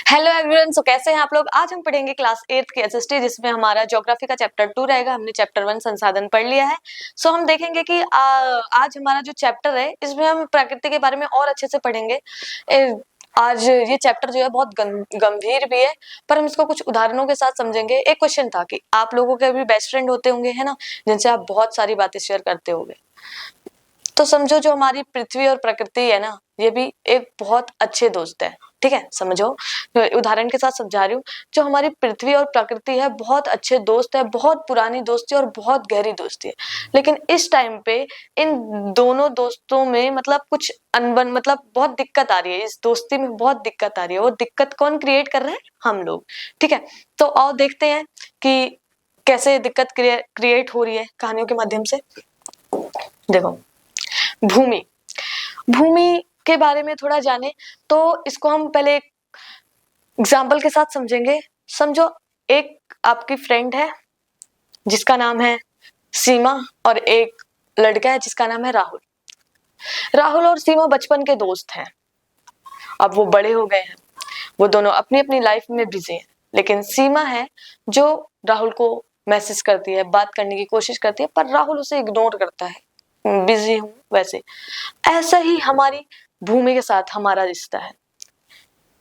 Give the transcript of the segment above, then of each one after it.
Hello everyone. सो कैसे हैं आप लोग। आज हम पढ़ेंगे क्लास 8th की एसएसटी, जिसमें हमारा ज्योग्राफी का चैप्टर 2 रहेगा। हमने चैप्टर 1 संसाधन पढ़ लिया है। सो हम देखेंगे कि आज हमारा जो चैप्टर है इसमें हम प्रकृति के बारे में और अच्छे से पढ़ेंगे। आज ये चैप्टर जो है बहुत गंभीर भी है, पर हम इसको कुछ उदाहरणों के साथ समझेंगे। एक क्वेश्चन था कि आप लोगों के भी बेस्ट फ्रेंड होते होंगे, है ना, जिनसे आप बहुत सारी बातें शेयर करते होंगे। तो समझो जो हमारी पृथ्वी और प्रकृति है ना, ये भी एक बहुत अच्छे दोस्त है। ठीक है, समझो, उदाहरण के साथ समझा रही हूँ। जो हमारी पृथ्वी और प्रकृति है बहुत अच्छे दोस्त है, बहुत पुरानी दोस्ती और बहुत गहरी दोस्ती है। लेकिन इस टाइम पे इन दोनों दोस्तों में मतलब कुछ अनबन, मतलब बहुत दिक्कत आ रही है। इस दोस्ती में बहुत दिक्कत आ रही है। वो दिक्कत कौन क्रिएट कर रहे हैं? हम लोग। ठीक है, तो आओ देखते हैं कि कैसे दिक्कत क्रिएट हो रही है कहानियों के माध्यम से। देखो, भूमि भूमि के बारे में थोड़ा जाने तो इसको हम पहले एक एग्जाम्पल के साथ समझेंगे। समझो, एक आपकी फ्रेंड है जिसका नाम है सीमा, और एक लड़का है जिसका नाम है राहुल। राहुल और सीमा बचपन के दोस्त हैं। अब वो बड़े हो गए हैं, वो दोनों अपनी अपनी लाइफ में बिजी हैं। लेकिन सीमा है जो राहुल को मैसेज करती है, बात करने की कोशिश करती है, पर राहुल उसे इग्नोर करता है, बिजी हूं वैसे। ऐसा ही हमारी भूमि के साथ हमारा रिश्ता है।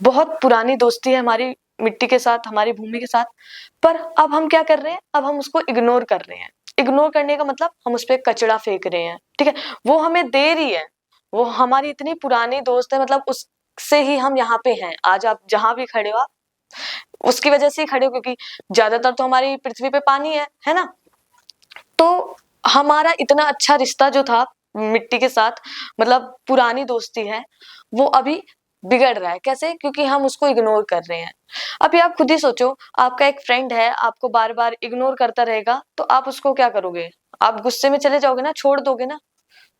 बहुत पुरानी दोस्ती है हमारी मिट्टी के साथ, हमारी भूमि के साथ। पर अब हम क्या कर रहे हैं? अब हम उसको इग्नोर कर रहे हैं। इग्नोर करने का मतलब हम उस पर कचरा फेंक रहे हैं। ठीक है, वो हमें दे रही है, वो हमारी इतनी पुरानी दोस्त है, मतलब उससे ही हम यहाँ पे हैं। आज आप जहां भी खड़े हो, आप उसकी वजह से ही खड़े हो, क्योंकि ज्यादातर तो हमारी पृथ्वी पे पानी है ना। तो हमारा इतना अच्छा रिश्ता जो था मिट्टी के साथ, मतलब पुरानी दोस्ती है, वो अभी बिगड़ रहा है। कैसे? क्योंकि हम उसको इग्नोर कर रहे हैं। अभी आप खुद ही सोचो, आपका एक फ्रेंड है, आपको बार बार इग्नोर करता रहेगा, तो आप उसको क्या करोगे? आप गुस्से में चले जाओगे ना, छोड़ दोगे ना।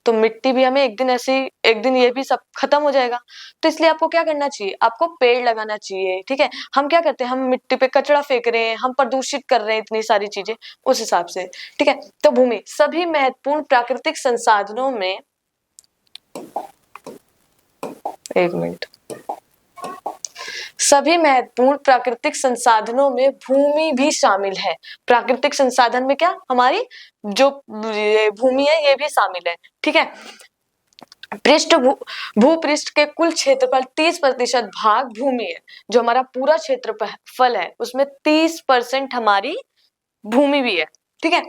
तो मिट्टी भी हमें एक दिन ऐसी, एक दिन ये भी सब खत्म हो जाएगा। तो इसलिए आपको क्या करना चाहिए? आपको पेड़ लगाना चाहिए। ठीक है, हम क्या करते हैं? हम मिट्टी पे कचरा फेंक रहे हैं, हम प्रदूषित कर रहे हैं इतनी सारी चीजें उस हिसाब से। ठीक है, तो भूमि सभी महत्वपूर्ण प्राकृतिक संसाधनों में, एक मिनट, सभी महत्वपूर्ण प्राकृतिक संसाधनों में भूमि भी शामिल है। प्राकृतिक संसाधन में क्या? हमारी जो भूमि है ये भी शामिल है। ठीक है, भूपृष्ठ के कुल क्षेत्रफल 30% भाग भूमि है। जो हमारा पूरा क्षेत्रफल है उसमें 30% हमारी भूमि भी है। ठीक है,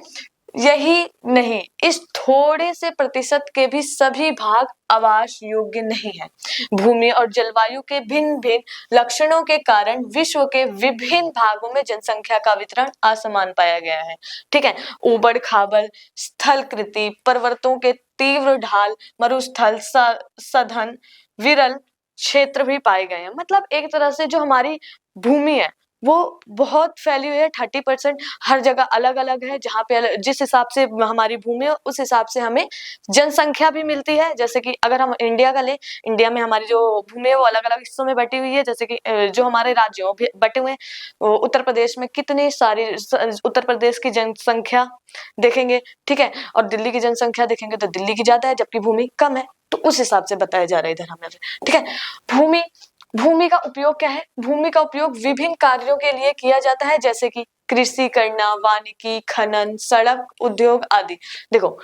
यही नहीं, इस थोड़े से प्रतिशत के भी सभी भाग आवास योग्य नहीं है। भूमि और जलवायु के भिन्न भिन्न लक्षणों के कारण विश्व के विभिन्न भागों में जनसंख्या का वितरण असमान पाया गया है। ठीक है, उबड़ खाबड़ स्थलकृति, पर्वतों के तीव्र ढाल, मरुस्थल, सघन विरल क्षेत्र भी पाए गए हैं। मतलब एक तरह से जो हमारी भूमि है वो बहुत फैली हुई है। 30% हर जगह अलग अलग है, जहाँ पे जिस हिसाब से हमारी भूमि है उस हिसाब से हमें जनसंख्या भी मिलती है। जैसे कि अगर हम इंडिया का ले, इंडिया में हमारी जो भूमि है वो अलग अलग हिस्सों में बटी हुई है। जैसे कि जो हमारे राज्यों बटे हुए हैं, उत्तर प्रदेश में कितनी सारी, उत्तर प्रदेश की जनसंख्या देखेंगे, ठीक है, और दिल्ली की जनसंख्या देखेंगे तो दिल्ली की ज्यादा है जबकि भूमि कम है। तो उस हिसाब से बताया जा रहा है इधर हमें। ठीक है, भूमि का उपयोग क्या है? भूमि का उपयोग विभिन्न कार्यों के लिए किया जाता है, जैसे कि कृषि करना, वानिकी, खनन, सड़क, उद्योग आदि। देखो,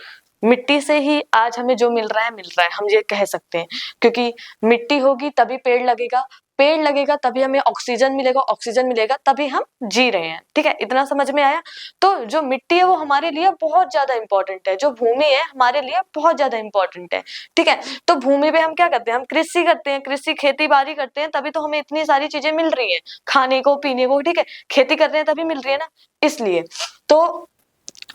मिट्टी से ही आज हमें जो मिल रहा है, हम ये कह सकते हैं, क्योंकि मिट्टी होगी तभी पेड़ लगेगा, पेड़ लगेगा तभी हमें ऑक्सीजन मिलेगा, ऑक्सीजन मिलेगा तभी हम जी रहे हैं। ठीक है, इतना समझ में आया? तो जो मिट्टी है वो हमारे लिए बहुत ज्यादा इंपॉर्टेंट है, जो भूमि है हमारे लिए बहुत ज्यादा इंपॉर्टेंट है। ठीक है, तो भूमि पे हम क्या करते हैं? हम कृषि करते हैं, कृषि खेती बाड़ी करते हैं, तभी तो हमें इतनी सारी चीजें मिल रही है, खाने को, पीने को। ठीक है, खेती कर रहे हैं तभी मिल रही है ना, इसलिए। तो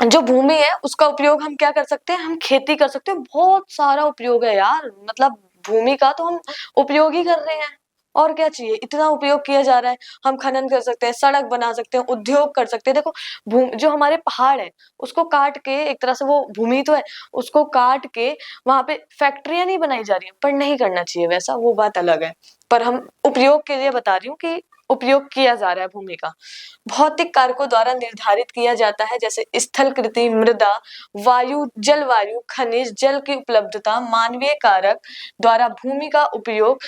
जो भूमि है उसका उपयोग हम क्या कर सकते हैं? हम खेती कर सकते हैं। बहुत सारा उपयोग है यार, मतलब भूमि का तो हम उपयोग ही कर रहे हैं, और क्या चाहिए? इतना उपयोग किया जा रहा है। हम खनन कर सकते हैं, सड़क बना सकते हैं, उद्योग कर सकते हैं। देखो, जो हमारे पहाड़ है उसको काट के, एक तरह से वो भूमि तो है, उसको काट के वहां पे फैक्ट्रियां नहीं बनाई जा रही है, पर नहीं करना चाहिए वैसा, वो बात अलग है। पर हम उपयोग के लिए बता रही हूँ कि उपयोग किया जा रहा है भूमि का। भौतिक कारकों द्वारा निर्धारित किया जाता है, जैसे स्थलकृति, मृदा, वायु, जलवायु, खनिज, जल की उपलब्धता, मानवीय कारक द्वारा भूमि का उपयोग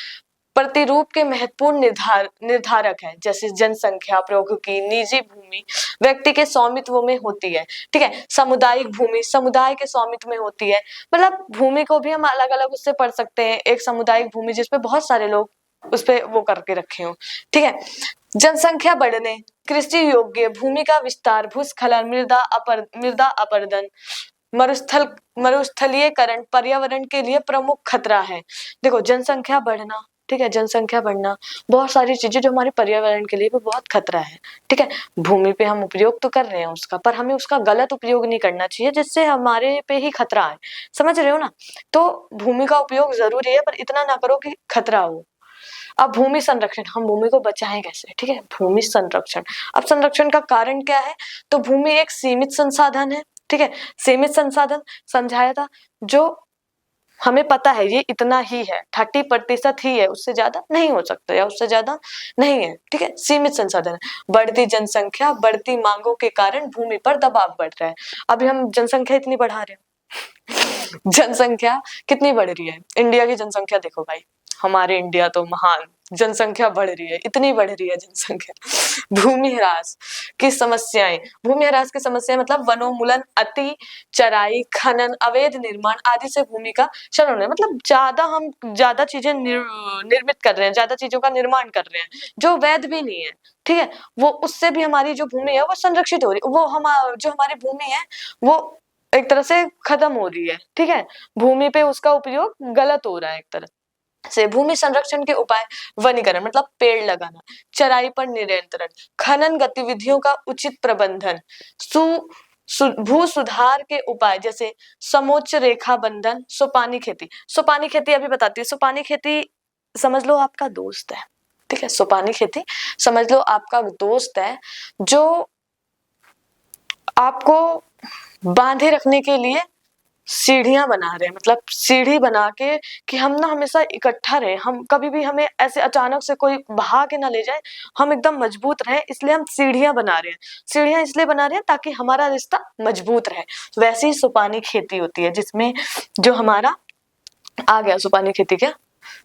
प्रतिरूप के महत्वपूर्ण निर्धारक है, जैसे जनसंख्या, प्रौद्योगिकी, निजी भूमि व्यक्ति के स्वामित्व में होती है। ठीक है, सामुदायिक भूमि समुदाय के स्वामित्व में होती है। मतलब भूमि को भी हम अलग अलग उससे पढ़ सकते हैं। एक सामुदायिक भूमि जिसपे बहुत सारे लोग उस पे वो करके रखे हो। ठीक है, जनसंख्या बढ़ने, कृषि योग्य भूमि का विस्तार, भूस्खलन, मृदा अपरदन, मरुस्थलीकरण पर्यावरण के लिए प्रमुख खतरा है। देखो जनसंख्या बढ़ना, ठीक है, जनसंख्या बढ़ना, बहुत सारी चीजें जो हमारे पर्यावरण के लिए भी बहुत खतरा है। ठीक है, भूमि पे हम उपयोग तो कर रहे हैं उसका, पर हमें उसका गलत उपयोग नहीं करना चाहिए जिससे हमारे पे ही खतरा है। समझ रहे हो ना? तो भूमि का उपयोग जरूरी है, पर इतना ना करो कि खतरा हो। अब भूमि संरक्षण, हम भूमि को बचाएं कैसे? ठीक है, भूमि संरक्षण। अब संरक्षण का कारण क्या है? तो भूमि एक सीमित संसाधन है। ठीक है, सीमित संसाधन समझाया था, जो हमें पता है ये इतना ही है, 30% ही है, उससे ज्यादा नहीं हो सकता या उससे ज्यादा नहीं है। ठीक है, सीमित संसाधन है। बढ़ती जनसंख्या, बढ़ती मांगों के कारण भूमि पर दबाव बढ़ रहा है। अभी हम जनसंख्या इतनी बढ़ा रहे हैं जनसंख्या कितनी बढ़ रही है? इंडिया की जनसंख्या देखो भाई, हमारे इंडिया तो महान, जनसंख्या बढ़ रही है, इतनी बढ़ रही है जनसंख्या। भूमि ह्रास की समस्याएं, भूमि ह्रास की समस्याएं मतलब वनोन्मूलन, अति चराई, खनन, अवैध निर्माण आदि से भूमि का क्षरण होना है। मतलब हम ज्यादा चीजें निर्मित कर रहे हैं, ज्यादा चीजों का निर्माण कर रहे हैं जो वैध भी नहीं है। ठीक है, वो उससे भी हमारी जो भूमि है वो संरक्षित हो रही है, जो हमारी भूमि है वो एक तरह से खत्म हो रही है। ठीक है, भूमि पे उसका उपयोग गलत हो रहा है एक तरह से। भूमि संरक्षण के उपाय, वनीकरण मतलब पेड़ लगाना, चराई पर नियंत्रण, खनन गतिविधियों का उचित प्रबंधन, भू सुधार के उपाय जैसे समोच्च रेखा बंधन, सोपानी खेती। सोपानी खेती अभी बताती है। सोपानी खेती समझ लो आपका दोस्त है। ठीक है, सोपानी खेती समझ लो आपका दोस्त है जो आपको बांधे रखने के लिए सीढ़ियां बना रहे हैं। मतलब सीढ़ी बना के कि हम ना हमेशा इकट्ठा रहे, हम कभी भी हमें ऐसे अचानक से कोई बहा के ना ले जाए, हम एकदम मजबूत रहे, इसलिए हम सीढ़ियां बना रहे हैं। सीढ़ियां इसलिए बना रहे हैं ताकि हमारा रिश्ता मजबूत रहे। वैसे ही सुपानी खेती होती है जिसमें जो हमारा आ गया सुपानी खेती, क्या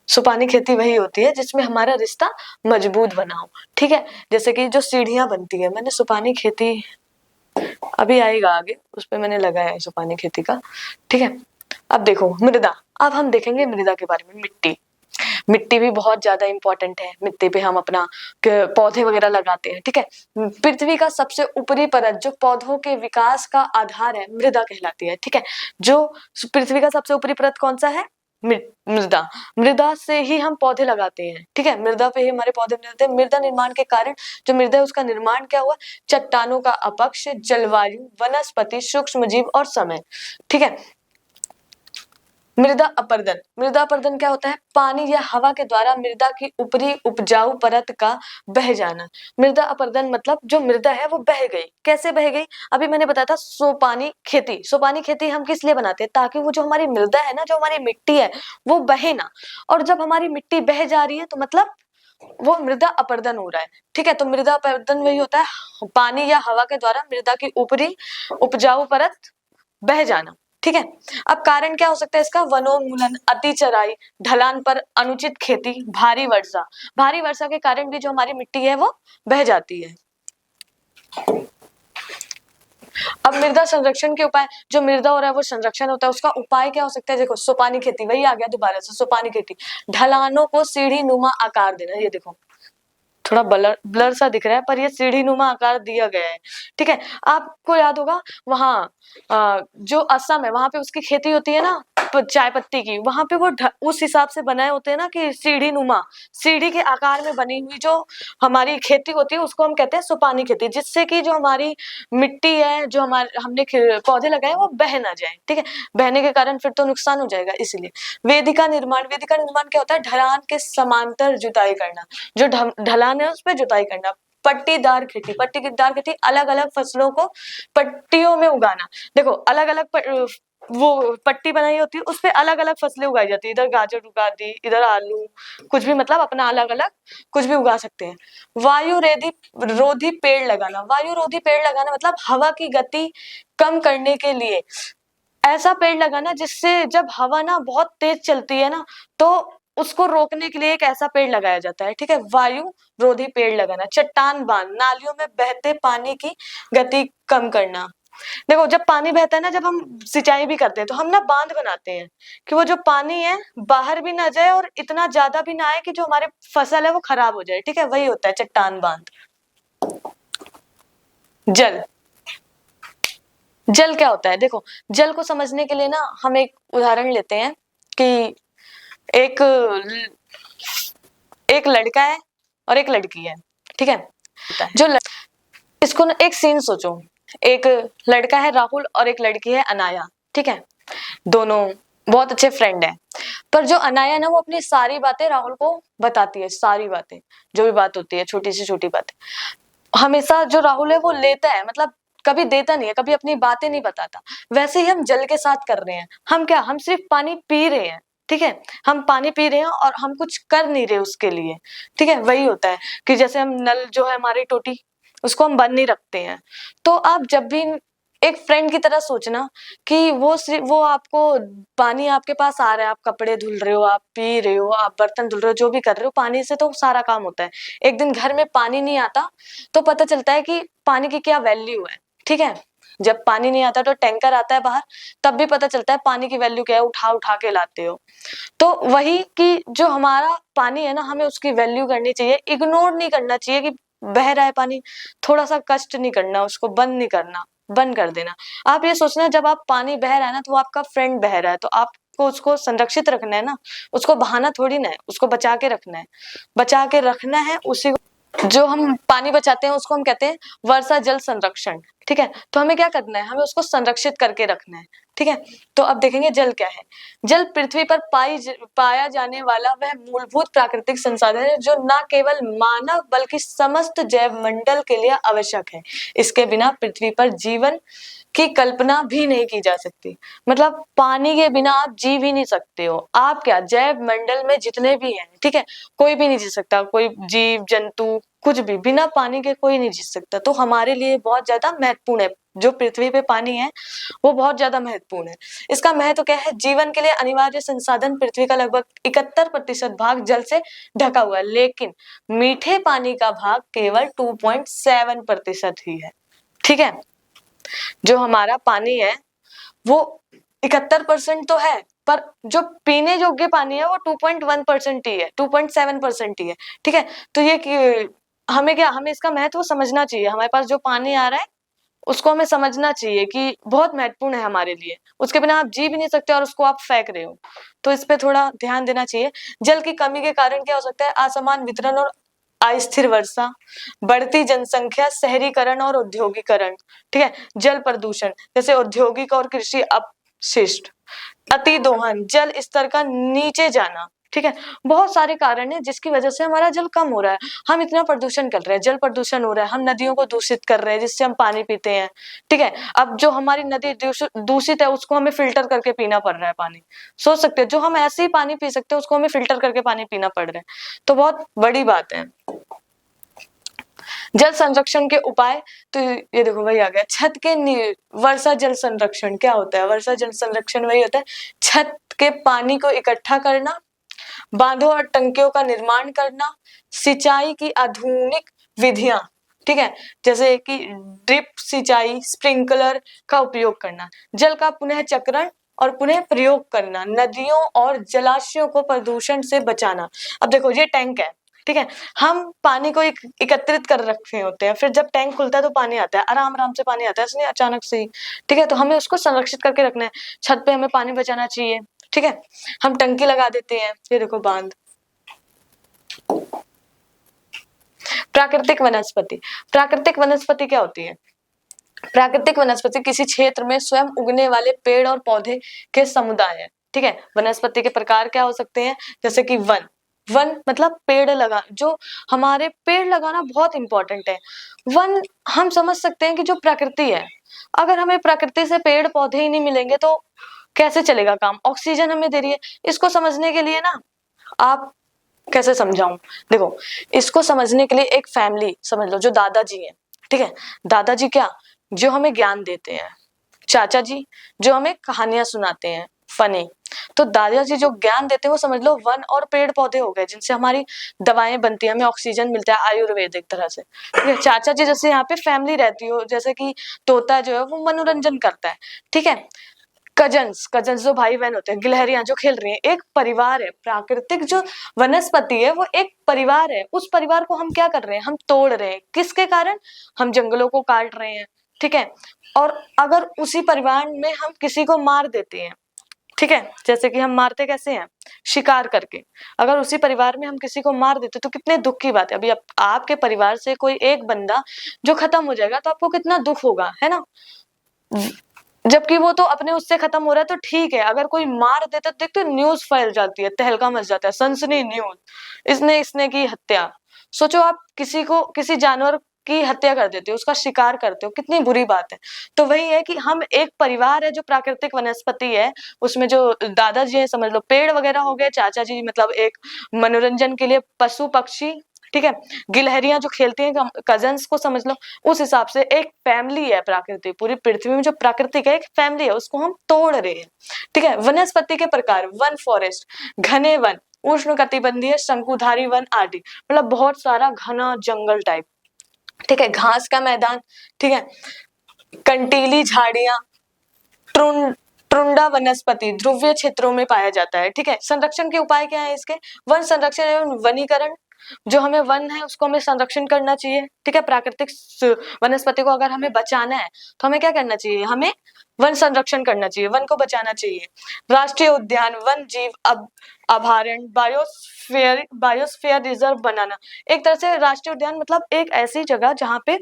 सुपानी खेती वही होती है जिसमें हमारा रिश्ता मजबूत बना हो। ठीक है, जैसे कि जो सीढ़ियां बनती है, मैंने सुपानी खेती अभी आएगा आगे, उस पे मैंने लगाया है सुपानी खेती का। ठीक है, अब देखो मृदा, अब हम देखेंगे मृदा के बारे में। मिट्टी, मिट्टी भी बहुत ज्यादा इंपॉर्टेंट है। मिट्टी पे हम अपना पौधे वगैरह लगाते हैं। ठीक है, पृथ्वी का सबसे ऊपरी परत जो पौधों के विकास का आधार है, मृदा कहलाती है। ठीक है, जो पृथ्वी का सबसे ऊपरी परत कौन सा है? मृदा। मृदा से ही हम पौधे लगाते हैं। ठीक है, मृदा पे ही हमारे पौधे मिलते हैं। मृदा निर्माण के कारण जो मृदा है उसका निर्माण क्या हुआ? चट्टानों का अपक्ष, जलवायु, वनस्पति, सूक्ष्म जीव और समय। ठीक है, मृदा अपरदन, मृदा अपरदन क्या होता है? पानी या हवा के द्वारा मृदा की ऊपरी उपजाऊ परत का बह जाना। मृदा अपरदन मतलब जो मृदा है वो बह गई। कैसे बह गई? अभी मैंने बताया था सोपानी खेती। सोपानी खेती हम किस लिए बनाते हैं? ताकि वो जो हमारी मृदा है ना, जो हमारी मिट्टी है, वो बहे ना। और जब हमारी मिट्टी बह जा रही है तो मतलब वो मृदा अपरदन हो रहा है। ठीक है, तो मृदा अपरदन वही होता है, पानी या हवा के द्वारा मृदा की ऊपरी उपजाऊ परत बह जाना। ठीक है, अब कारण क्या हो सकता है इसका? वनोन्मूलन, अति चराई, ढलान पर अनुचित खेती, भारी वर्षा। भारी वर्षा के कारण भी जो हमारी मिट्टी है वो बह जाती है। अब मृदा संरक्षण के उपाय, जो मृदा हो रहा है वो संरक्षण होता है, उसका उपाय क्या हो सकता है? देखो सोपानी खेती, वही आ गया दोबारा से, सोपानी खेती। ढलानों को सीढ़ी नुमा आकार देना। ये देखो थोड़ा ब्लर सा दिख रहा है, पर ये सीढ़ी नुमा आकार दिया गया है। ठीक है, आपको याद होगा वहां जो असम है वहां पे उसकी खेती होती है ना चाय पत्ती की, वहां पे वो उस हिसाब से बनाए होते हैं ना कि सीढ़ी नुमा, सीढ़ी के आकार में बनी हुई जो हमारी खेती होती है उसको हम कहते हैं सुपानी खेती। जिससे कि जो हमारी मिट्टी है, जो हमारे हमने पौधे लगाए वो बह ना जाए। ठीक है, बहने के कारण फिर तो नुकसान हो जाएगा। इसलिए वेदिका निर्माण, वेदिका निर्माण क्या होता है? ढलान के समांतर जुताई करना, जो ढलान है उस पर जुताई करना। पट्टीदार खेती, पट्टीदार खेती अलग अलग फसलों को पट्टियों में उगाना। देखो अलग अलग वो पट्टी बनाई होती है, उस पे अलग अलग फसलें उगाई जाती है। इधर गाजर उगा दी, इधर आलू, कुछ भी, मतलब अपना अलग अलग कुछ भी उगा सकते हैं। वायु रोधी पेड़ लगाना, वायु रोधी पेड़ लगाना मतलब हवा की गति कम करने के लिए ऐसा पेड़ लगाना जिससे जब हवा ना बहुत तेज चलती है ना तो उसको रोकने के लिए एक ऐसा पेड़ लगाया जाता है, ठीक है, वायु रोधी पेड़ लगाना। चट्टान बांध, नालियों में बहते पानी की गति कम करना। देखो जब पानी बहता है ना, जब हम सिंचाई भी करते हैं तो हम ना बांध बनाते हैं कि वो जो पानी है बाहर भी ना जाए और इतना ज्यादा भी ना आए कि जो हमारे फसल है वो खराब हो जाए, ठीक है, वही होता है चट्टान बांध। जल, जल क्या होता है? देखो जल को समझने के लिए ना हम एक उदाहरण लेते हैं कि एक एक लड़का है और एक लड़की है, ठीक है, इसको ना एक सीन सोचो, एक लड़का है राहुल और एक लड़की है अनाया, ठीक है, दोनों बहुत अच्छे फ्रेंड है। पर जो अनाया ना वो अपनी सारी बातें राहुल को बताती है, सारी बातें, जो भी बात होती है छोटी से छोटी बातें हमेशा जो राहुल है वो लेता है, मतलब कभी देता नहीं है, कभी अपनी बातें नहीं बताता। वैसे ही हम जल के साथ कर रहे हैं, हम क्या, हम सिर्फ पानी पी रहे हैं, ठीक है, हम पानी पी रहे हैं और हम कुछ कर नहीं रहे उसके लिए, ठीक है, वही होता है कि जैसे हम नल जो है हमारी टोटी उसको हम बंद नहीं रखते हैं, तो आप जब भी एक फ्रेंड की तरह सोचना कि वो आपको पानी आपके पास आ रहा है, आप कपड़े धुल रहे हो, आप पी रहे हो, आप बर्तन धुल रहे हो, जो भी कर रहे हो पानी से तो सारा काम होता है। एक दिन घर में पानी नहीं आता तो पता चलता है कि पानी की क्या वैल्यू है, ठीक है, जब पानी नहीं आता तो टैंकर आता है बाहर, तब भी पता चलता है पानी की वैल्यू क्या है, उठा उठा के लाते हो। तो वही कि जो हमारा पानी है ना हमें उसकी वैल्यू करनी चाहिए, इग्नोर नहीं करना चाहिए कि बह रहा है पानी, थोड़ा सा कष्ट नहीं करना, उसको बंद नहीं करना, बंद कर देना। आप ये सोचना जब आप पानी बह रहा है ना तो वो आपका फ्रेंड बह रहा है, तो आपको उसको संरक्षित रखना है ना, उसको बहाना थोड़ी ना है, उसको बचा के रखना है, बचा के रखना है उसी को। जो हम पानी बचाते हैं उसको हम कहते हैं वर्षा जल संरक्षण, ठीक है, तो हमें क्या करना है, हमें उसको संरक्षित करके रखना है, ठीक है। तो अब देखेंगे जल क्या है। जल पृथ्वी पर पाया जाने वाला वह मूलभूत प्राकृतिक संसाधन है जो न केवल मानव बल्कि समस्त जैव मंडल के लिए आवश्यक है। इसके बिना पृथ्वी पर जीवन की कल्पना भी नहीं की जा सकती। मतलब पानी के बिना आप जी भी नहीं सकते हो। आप क्या, जैव मंडल में जितने भी हैं, ठीक है, कोई भी नहीं जी सकता, कोई जीव जंतु कुछ भी बिना पानी के कोई नहीं जी सकता। तो हमारे लिए बहुत ज्यादा महत्वपूर्ण है, जो पृथ्वी पे पानी है वो बहुत ज्यादा महत्वपूर्ण है। इसका महत्व क्या है, जीवन के लिए अनिवार्य संसाधन पृथ्वी का लगभग 71% भाग जल से ढका हुआ है, लेकिन मीठे पानी का भाग केवल 2.7% ही है, ठीक है। जो हमारा पानी है वो 71% तो है, पर जो पीने योग्य पानी है वो 2.1% ही है, 2.7% ही है, ठीक है। तो ये कि हमें क्या, हमें इसका महत्व समझना चाहिए। हमारे पास जो पानी आ रहा है उसको हमें समझना चाहिए कि बहुत महत्वपूर्ण है हमारे लिए, उसके बिना आप जी भी नहीं सकते और उसको आप फेंक रहे हो, तो इस पे थोड़ा ध्यान देना चाहिए। जल की कमी के कारण क्या हो सकता है, असमान वितरण और अस्थिर वर्षा, बढ़ती जनसंख्या, शहरीकरण और औद्योगिकरण, ठीक है, जल प्रदूषण जैसे औद्योगिक और कृषि अपशिष्ट, अति दोहन, जल स्तर का नीचे जाना, ठीक है, बहुत सारे कारण है जिसकी वजह से हमारा जल कम हो रहा है। हम इतना प्रदूषण कर रहे हैं, जल प्रदूषण हो रहा है, हम नदियों को दूषित कर रहे हैं जिससे हम पानी पीते हैं, ठीक है। अब जो हमारी नदी दूषित है उसको हमें फिल्टर करके पीना पड़ रहा है पानी। सोच सकते हैं जो हम ऐसे ही पानी पी सकते हैं उसको हमें फिल्टर करके पानी पीना पड़ रहा है, तो बहुत बड़ी बात है। जल संरक्षण के उपाय, तो ये देखो वही आ गया, छत के वर्षा जल संरक्षण क्या होता है, वर्षा जल संरक्षण वही होता है छत के पानी को इकट्ठा करना, बांधों और टंकियों का निर्माण करना, सिंचाई की आधुनिक विधियां, ठीक है, जैसे कि ड्रिप सिंचाई, स्प्रिंकलर का उपयोग करना, जल का पुनः चक्रण और पुनः प्रयोग करना, नदियों और जलाशयों को प्रदूषण से बचाना। अब देखो ये टैंक है, ठीक है, हम पानी को एकत्रित कर रखे होते हैं, फिर जब टैंक खुलता है तो पानी आता है, आराम आराम से पानी आता है, इसलिए अचानक से ही, ठीक है, तो हमें उसको संरक्षित करके रखना है। छत पे हमें पानी बचाना चाहिए, ठीक है, हम टंकी लगा देते हैं, ये देखो बांध। प्राकृतिक वनस्पति, प्राकृतिक वनस्पति क्या होती है, प्राकृतिक वनस्पति किसी क्षेत्र में स्वयं उगने वाले पेड़ और पौधे के समुदाय है, ठीक है। वनस्पति के प्रकार क्या हो सकते हैं, जैसे कि वन, वन मतलब पेड़ लगा, जो हमारे पेड़ लगाना बहुत इंपॉर्टेंट है। वन हम समझ सकते हैं कि जो प्रकृति है, अगर हमें प्रकृति से पेड़ पौधे ही नहीं मिलेंगे तो कैसे चलेगा काम, ऑक्सीजन हमें दे रही है। इसको समझने के लिए ना, आप कैसे समझाऊं, देखो इसको समझने के लिए एक फैमिली समझ लो, जो दादाजी है, ठीक है, दादाजी क्या, जो हमें ज्ञान देते हैं, चाचा जी जो हमें कहानियां सुनाते हैं फनी, तो दादाजी जो ज्ञान देते हैं वो समझ लो वन और पेड़ पौधे हो गए, जिनसे हमारी दवाएं बनती है, हमें ऑक्सीजन मिलता है, आयुर्वेदिक तरह से। ठीक है, चाचा जी जैसे यहाँ पे फैमिली रहती हो, जैसे कि तोता जो है वो मनोरंजन करता है। ठीक है, कजन्स कजन्स जो भाई बहन होते हैं, गिलहरियां जो खेल रही हैं, एक परिवार है। प्राकृतिक जो वनस्पति है वो एक परिवार है। उस परिवार को हम क्या कर रहे हैं, हम तोड़ रहे हैं। किसके कारण, हम जंगलों को काट रहे हैं। ठीक है, और अगर उसी परिवार में हम किसी को मार देते हैं, ठीक है, जैसे कि हम मारते कैसे हैं, शिकार करके, अगर उसी परिवार में हम किसी को मार देते तो कितने दुख की बात है। अभी आपके परिवार से कोई एक बंदा जो खत्म हो जाएगा तो आपको कितना दुख होगा, है ना। जबकि वो तो अपने उससे खत्म हो रहा है तो ठीक है, अगर कोई मार देता तो देखते न्यूज फैल जाती है, तहलका मच जाता है, सनसनी न्यूज, इसने की हत्या। सोचो आप किसी को, किसी जानवर की हत्या कर देते हो, उसका शिकार करते हो, कितनी बुरी बात है। तो वही है कि हम एक परिवार है जो प्राकृतिक वनस्पति है, उसमें जो दादाजी है समझ लो पेड़ वगैरह हो गए, चाचा जी मतलब एक मनोरंजन के लिए पशु पक्षी, ठीक है, गिलहरियां जो खेलती हैं, कजन्स को समझ लो। उस हिसाब से एक फैमिली है प्राकृतिक, पूरी पृथ्वी में जो प्राकृतिक है एक फैमिली है, उसको हम तोड़ रहे हैं। ठीक है, वनस्पति के प्रकार, वन फॉरेस्ट, घने वन, उष्ण कटिबंधीय, शंकुधारी वन आदि, मतलब बहुत सारा घना जंगल टाइप। ठीक है, घास का मैदान, ठीक है, कंटीली झाड़ियां, ट्रुंडा वनस्पति ध्रुवीय क्षेत्रों में पाया जाता है। ठीक है, संरक्षण के उपाय क्या है इसके, वन संरक्षण एवं वनीकरण, जो हमें वन है उसको हमें संरक्षण करना चाहिए। ठीक है, प्राकृतिक वनस्पति को अगर हमें बचाना है तो हमें क्या करना चाहिए, हमें वन संरक्षण करना चाहिए, वन को बचाना चाहिए। राष्ट्रीय उद्यान, वन जीव अभयारण्य, बायोस्फीयर रिजर्व बनाना। एक तरह से राष्ट्रीय उद्यान मतलब एक ऐसी जगह जहाँ पे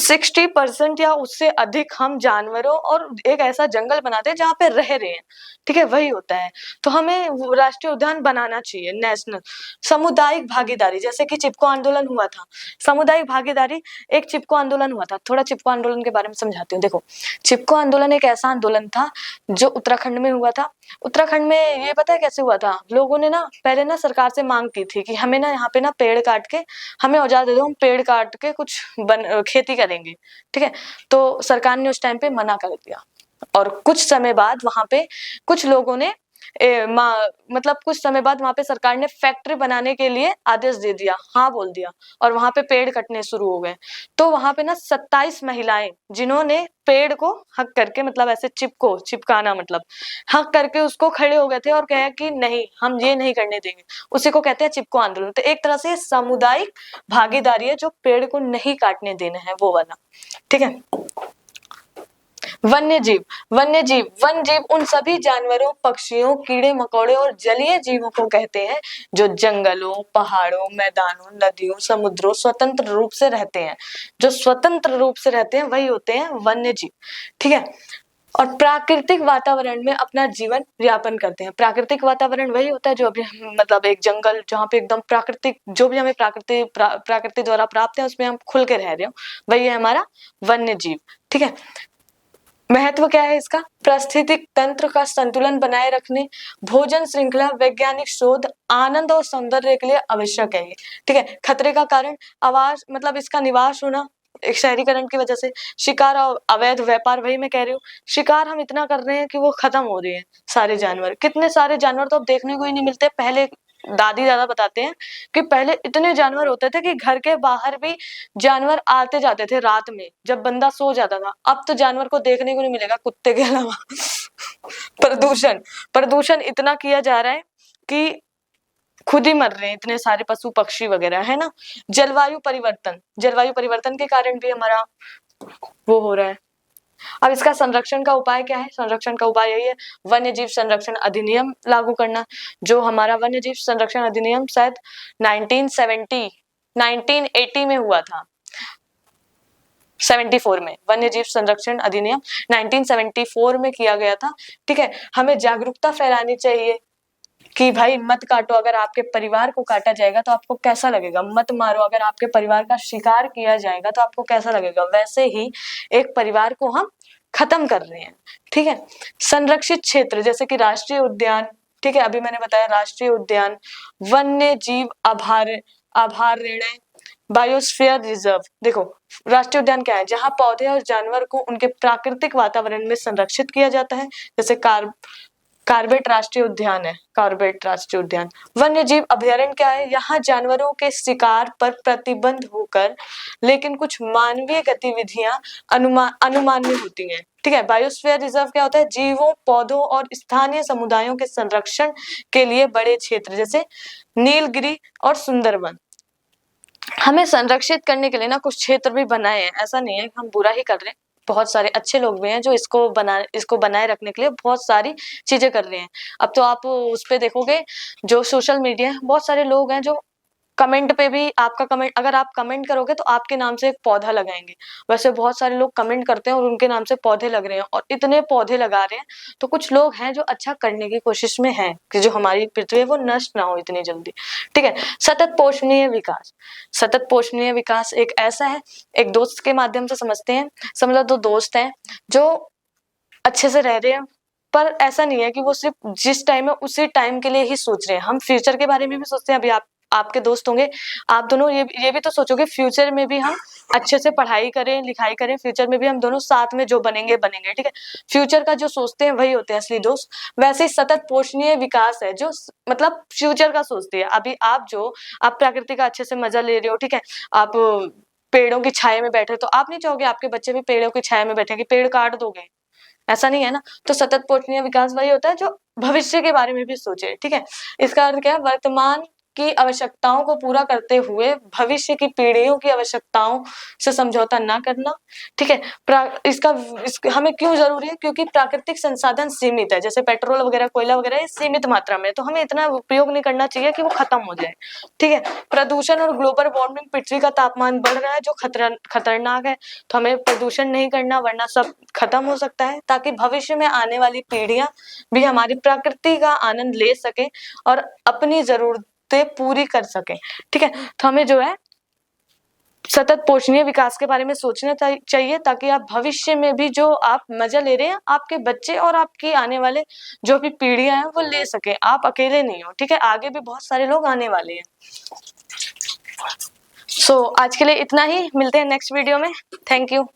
60% या उससे अधिक हम जानवरों और एक ऐसा जंगल बनाते हैं जहाँ पे रह रहे हैं। ठीक है, वही होता है। तो हमें राष्ट्रीय उद्यान बनाना चाहिए नेशनल। सामुदायिक भागीदारी, जैसे कि चिपको आंदोलन हुआ था, सामुदायिक भागीदारी एक चिपको आंदोलन हुआ था। थोड़ा चिपको आंदोलन के बारे में समझाती हूँ। देखो, चिपको आंदोलन एक ऐसा आंदोलन था जो उत्तराखंड में हुआ था। उत्तराखंड में ये पता है कैसे हुआ था, लोगों ने ना पहले ना सरकार से मांग की थी कि हमें ना यहाँ पे ना पेड़ काट के हमें औजार दे दो, हम पेड़ काट के कुछ खेती करेंगे। ठीक है, तो सरकार ने उस टाइम पे मना कर दिया, और कुछ समय बाद वहां पे कुछ लोगों ने मतलब कुछ समय बाद वहां पे सरकार ने फैक्ट्री बनाने के लिए आदेश दे दिया, हाँ बोल दिया, और वहां पे पेड़ कटने शुरू हो गए। तो वहां पे ना 27 महिलाएं जिन्होंने पेड़ को हक करके, मतलब ऐसे चिपकाना मतलब हक करके उसको खड़े हो गए थे और कहा कि नहीं, हम ये नहीं करने देंगे। उसी को कहते हैं चिपको आंदोलन। तो एक तरह से सामुदायिक भागीदारी है, जो पेड़ को नहीं काटने देना है वो वाला। ठीक है, वन्य जीव, वन जीव उन सभी जानवरों, पक्षियों, कीड़े मकोड़े और जलीय जीवों को कहते हैं जो जंगलों, पहाड़ों, मैदानों, नदियों, समुद्रों स्वतंत्र रूप से रहते हैं। जो स्वतंत्र रूप से रहते हैं वही होते हैं वन्य जीव। ठीक है, और प्राकृतिक वातावरण में अपना जीवन यापन करते हैं। प्राकृतिक वातावरण वही होता है जो अभी मतलब एक जंगल, जहाँ पे एकदम प्राकृतिक, जो भी हमें प्रकृति द्वारा प्राप्त है उसमें हम खुल के रह रहे हो, वही है हमारा वन्य जीव। ठीक है, महत्व क्या है इसका, पारिस्थितिक तंत्र का संतुलन बनाए रखने, भोजन श्रृंखला, वैज्ञानिक शोध, आनंद और सौंदर्य के लिए आवश्यक है ये। ठीक है, खतरे का कारण, आवास मतलब इसका निवास होना एक शहरीकरण की वजह से, शिकार और अवैध व्यापार, वही मैं कह रही हूँ, शिकार हम इतना कर रहे हैं कि वो खत्म हो रहे हैं सारे जानवर। कितने सारे जानवर तो अब देखने को ही नहीं मिलते। पहले दादी दादा बताते हैं कि पहले इतने जानवर होते थे कि घर के बाहर भी जानवर आते जाते थे रात में जब बंदा सो जाता था। अब तो जानवर को देखने को नहीं मिलेगा कुत्ते के अलावा। प्रदूषण इतना किया जा रहा है कि खुद ही मर रहे हैं इतने सारे पशु पक्षी वगैरह, है ना। जलवायु परिवर्तन के कारण भी हमारा वो हो रहा है। अब इसका संरक्षण का उपाय क्या है, संरक्षण का उपाय यही है, वन्य जीव संरक्षण अधिनियम लागू करना। जो हमारा वन्य जीव संरक्षण अधिनियम शायद 1980 में हुआ था, 74 में वन्य जीव संरक्षण अधिनियम 1974 में किया गया था। ठीक है, हमें जागरूकता फैलानी चाहिए कि भाई मत काटो। अगर आपके परिवार को काटा जाएगा तो आपको कैसा लगेगा, मत मारो। अगर आपके परिवार का शिकार किया जाएगा तो आपको कैसा लगेगा। वैसे ही एक परिवार को हम खत्म कर रहे हैं। ठीक है, संरक्षित क्षेत्र जैसे कि राष्ट्रीय उद्यान, ठीक है, अभी मैंने बताया राष्ट्रीय उद्यान, वन्य जीव अभयारण्य, बायोस्फीयर रिजर्व। देखो, राष्ट्रीय उद्यान क्या है, जहां पौधे और जानवर को उनके प्राकृतिक वातावरण में संरक्षित किया जाता है, जैसे कॉर्बेट राष्ट्रीय उद्यान है, कॉर्बेट राष्ट्रीय उद्यान। वन्य जीव अभयारण्य क्या है? यहाँ जानवरों के शिकार पर प्रतिबंध होकर लेकिन कुछ मानवीय गतिविधियां अनुमान्य होती हैं। ठीक है। बायोस्फीयर रिजर्व क्या होता है? जीवों, पौधों और स्थानीय समुदायों के संरक्षण के लिए बड़े क्षेत्र जैसे नीलगिरी और सुंदरवन। हमें संरक्षित करने के लिए ना कुछ क्षेत्र भी बनाए हैं, ऐसा नहीं है कि हम बुरा ही कर रहे हैं। बहुत सारे अच्छे लोग भी हैं जो इसको बनाए रखने के लिए बहुत सारी चीजें कर रहे हैं। अब तो आप उस पे देखोगे जो सोशल मीडिया है, बहुत सारे लोग हैं जो कमेंट पे भी आपका कमेंट, अगर आप कमेंट करोगे तो आपके नाम से एक पौधा लगाएंगे। वैसे बहुत सारे लोग कमेंट करते हैं और उनके नाम से पौधे लग रहे हैं और इतने पौधे लगा रहे हैं। तो कुछ लोग हैं जो अच्छा करने की कोशिश में हैं कि जो हमारी पृथ्वी है वो नष्ट ना हो इतनी जल्दी। ठीक है। सतत पोषणीय विकास। सतत पोषणीय विकास एक ऐसा है, एक दोस्त के माध्यम से समझते हैं। समझ लो 2 दोस्त हैं जो अच्छे से रह रहे हैं, पर ऐसा नहीं है कि वो सिर्फ जिस टाइम है उसी टाइम के लिए ही सोच रहे हैं। हम फ्यूचर के बारे में भी सोचते हैं। अभी आपके दोस्त होंगे, आप दोनों ये भी तो सोचोगे फ्यूचर में भी हम अच्छे से पढ़ाई करें, लिखाई करें, फ्यूचर में भी हम दोनों साथ में जो बनेंगे। ठीक है। फ्यूचर का जो सोचते हैं वही होते हैं असली दोस्त। वैसे ही सतत पोषणीय विकास है जो मतलब फ्यूचर का सोचती है। अभी आप प्रकृति का अच्छे से मजा ले रहे हो, ठीक है, आप पेड़ों की छाया में बैठे, तो आप नहीं चाहोगे आपके बच्चे भी पेड़ों की छाया में बैठेंगे, पेड़ काट दोगे, ऐसा नहीं है ना। तो सतत पोषणीय विकास वही होता है जो भविष्य के बारे में भी सोचे। ठीक है। इसका अर्थ क्या है? वर्तमान की आवश्यकताओं को पूरा करते हुए भविष्य की पीढ़ियों की आवश्यकताओं से समझौता ना करना। ठीक है। हमें क्यों जरूरी है? क्योंकि प्राकृतिक संसाधन सीमित है, जैसे पेट्रोल वगैरह, कोयला वगैरह, सीमित मात्रा में, तो हमें इतना उपयोग नहीं करना चाहिए कि वो खत्म हो जाए। ठीक है। प्रदूषण और ग्लोबल वार्मिंग, पृथ्वी का तापमान बढ़ रहा है जो खतरनाक है, तो हमें प्रदूषण नहीं करना वरना सब खत्म हो सकता है, ताकि भविष्य में आने वाली पीढ़ियां भी हमारी प्रकृति का आनंद ले सके और अपनी जरूरतें पूरी कर सके। ठीक है। तो हमें जो है सतत पोषणीय विकास के बारे में सोचना चाहिए, ताकि आप भविष्य में भी जो आप मजा ले रहे हैं आपके बच्चे और आपकी आने वाले जो भी पीढ़ियां हैं वो ले सके। आप अकेले नहीं हो। ठीक है। आगे भी बहुत सारे लोग आने वाले हैं। आज के लिए इतना ही, मिलते हैं नेक्स्ट वीडियो में। Thank you.